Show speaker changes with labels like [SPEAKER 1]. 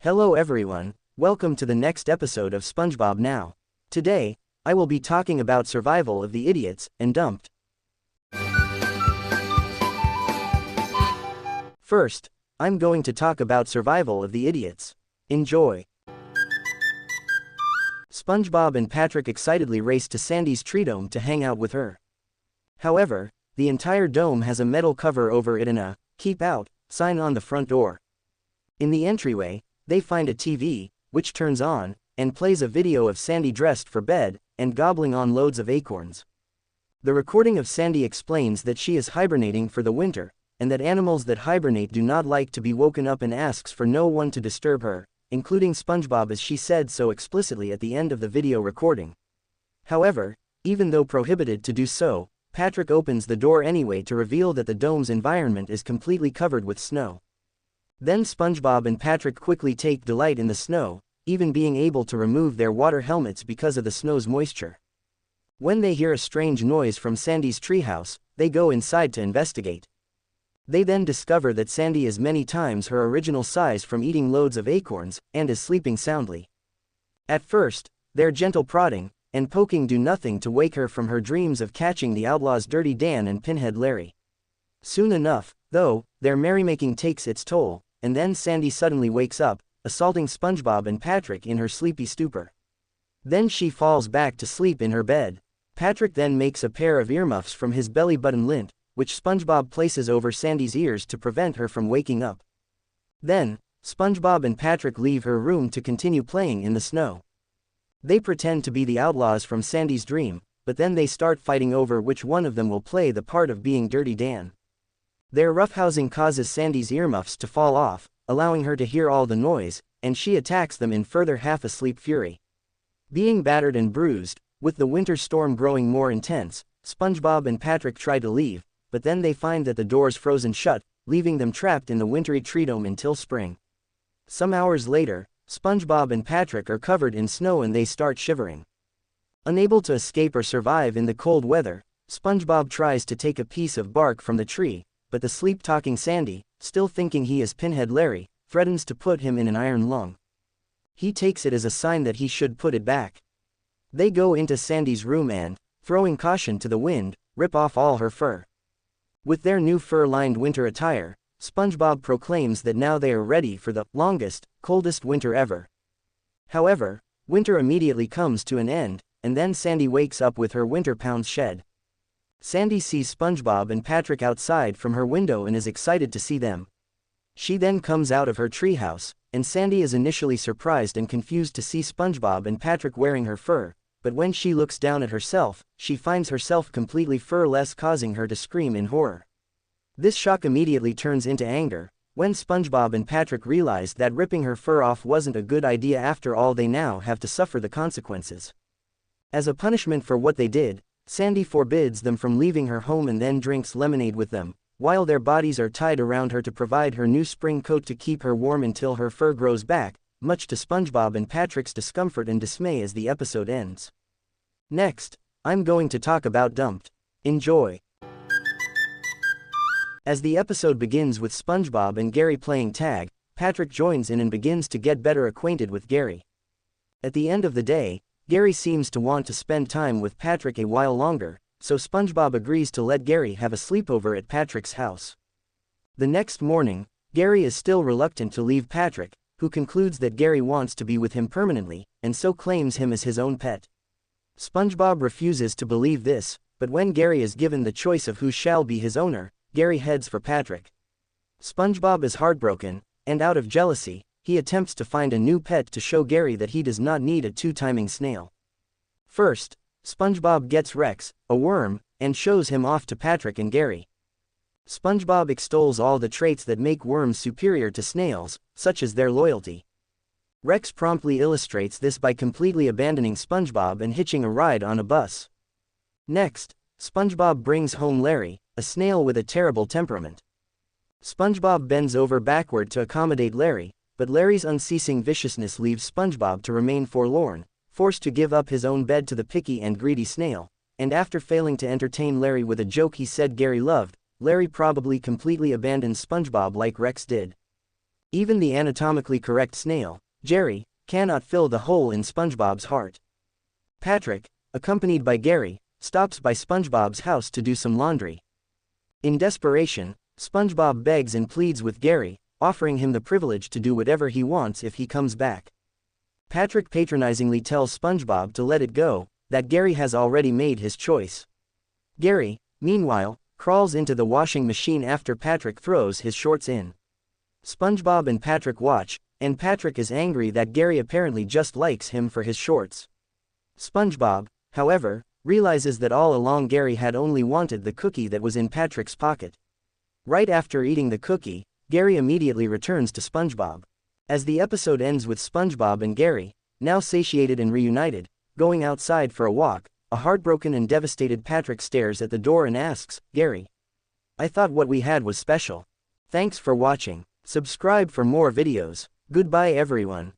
[SPEAKER 1] Hello everyone, welcome to the next episode of SpongeBob Now. Today, I will be talking about survival of the idiots and dumped. First, I'm going to talk about survival of the idiots. Enjoy. SpongeBob and Patrick excitedly race to Sandy's tree dome to hang out with her. However, the entire dome has a metal cover over it and a "Keep Out" sign on the front door. In the entryway, they find a TV, which turns on, and plays a video of Sandy dressed for bed, and gobbling on loads of acorns. The recording of Sandy explains that she is hibernating for the winter, and that animals that hibernate do not like to be woken up, and asks for no one to disturb her, including SpongeBob, as she said so explicitly at the end of the video recording. However, even though prohibited to do so, Patrick opens the door anyway to reveal that the dome's environment is completely covered with snow. Then SpongeBob and Patrick quickly take delight in the snow, even being able to remove their water helmets because of the snow's moisture. When they hear a strange noise from Sandy's treehouse, they go inside to investigate. They then discover that Sandy is many times her original size from eating loads of acorns, and is sleeping soundly. At first, their gentle prodding and poking do nothing to wake her from her dreams of catching the outlaws Dirty Dan and Pinhead Larry. Soon enough, though, their merrymaking takes its toll, and then Sandy suddenly wakes up, assaulting SpongeBob and Patrick in her sleepy stupor. Then she falls back to sleep in her bed. Patrick then makes a pair of earmuffs from his belly button lint, which SpongeBob places over Sandy's ears to prevent her from waking up. Then, SpongeBob and Patrick leave her room to continue playing in the snow. They pretend to be the outlaws from Sandy's dream, but then they start fighting over which one of them will play the part of being Dirty Dan. Their roughhousing causes Sandy's earmuffs to fall off, allowing her to hear all the noise, and she attacks them in further half-asleep fury. Being battered and bruised, with the winter storm growing more intense, SpongeBob and Patrick try to leave, but then they find that the door's frozen shut, leaving them trapped in the wintry tree dome until spring. Some hours later, SpongeBob and Patrick are covered in snow and they start shivering. Unable to escape or survive in the cold weather, SpongeBob tries to take a piece of bark from the tree, but the sleep-talking Sandy, still thinking he is Pinhead Larry, threatens to put him in an iron lung. He takes it as a sign that he should put it back. They go into Sandy's room and, throwing caution to the wind, rip off all her fur. With their new fur-lined winter attire, SpongeBob proclaims that now they are ready for the longest, coldest winter ever. However, winter immediately comes to an end, and then Sandy wakes up with her winter pounds shed. Sandy sees SpongeBob and Patrick outside from her window and is excited to see them. She then comes out of her treehouse, and Sandy is initially surprised and confused to see SpongeBob and Patrick wearing her fur, but when she looks down at herself, she finds herself completely fur-less, causing her to scream in horror. This shock immediately turns into anger, when SpongeBob and Patrick realize that ripping her fur off wasn't a good idea. After all, they now have to suffer the consequences. As a punishment for what they did, Sandy forbids them from leaving her home and then drinks lemonade with them, while their bodies are tied around her to provide her new spring coat to keep her warm until her fur grows back, much to SpongeBob and Patrick's discomfort and dismay as the episode ends. Next, I'm going to talk about dumped. Enjoy. As the episode begins with SpongeBob and Gary playing tag, Patrick joins in and begins to get better acquainted with Gary. At the end of the day, Gary seems to want to spend time with Patrick a while longer, so SpongeBob agrees to let Gary have a sleepover at Patrick's house. The next morning, Gary is still reluctant to leave Patrick, who concludes that Gary wants to be with him permanently, and so claims him as his own pet. SpongeBob refuses to believe this, but when Gary is given the choice of who shall be his owner, Gary heads for Patrick. SpongeBob is heartbroken, and out of jealousy, he attempts to find a new pet to show Gary that he does not need a two-timing snail. First, SpongeBob gets Rex, a worm, and shows him off to Patrick and Gary. SpongeBob extols all the traits that make worms superior to snails, such as their loyalty. Rex promptly illustrates this by completely abandoning SpongeBob and hitching a ride on a bus. Next, SpongeBob brings home Larry, a snail with a terrible temperament. SpongeBob bends over backward to accommodate Larry, but Larry's unceasing viciousness leaves SpongeBob to remain forlorn, forced to give up his own bed to the picky and greedy snail, and after failing to entertain Larry with a joke he said Gary loved, Larry probably completely abandons SpongeBob like Rex did. Even the anatomically correct snail, Jerry, cannot fill the hole in SpongeBob's heart. Patrick, accompanied by Gary, stops by SpongeBob's house to do some laundry. In desperation, SpongeBob begs and pleads with Gary, offering him the privilege to do whatever he wants if he comes back. Patrick patronizingly tells SpongeBob to let it go, that Gary has already made his choice. Gary, meanwhile, crawls into the washing machine after Patrick throws his shorts in. SpongeBob and Patrick watch, and Patrick is angry that Gary apparently just likes him for his shorts. SpongeBob, however, realizes that all along Gary had only wanted the cookie that was in Patrick's pocket. Right after eating the cookie, Gary immediately returns to SpongeBob. As the episode ends with SpongeBob and Gary, now satiated and reunited, going outside for a walk, a heartbroken and devastated Patrick stares at the door and asks, "Gary, I thought what we had was special." Thanks for watching. Subscribe for more videos. Goodbye everyone.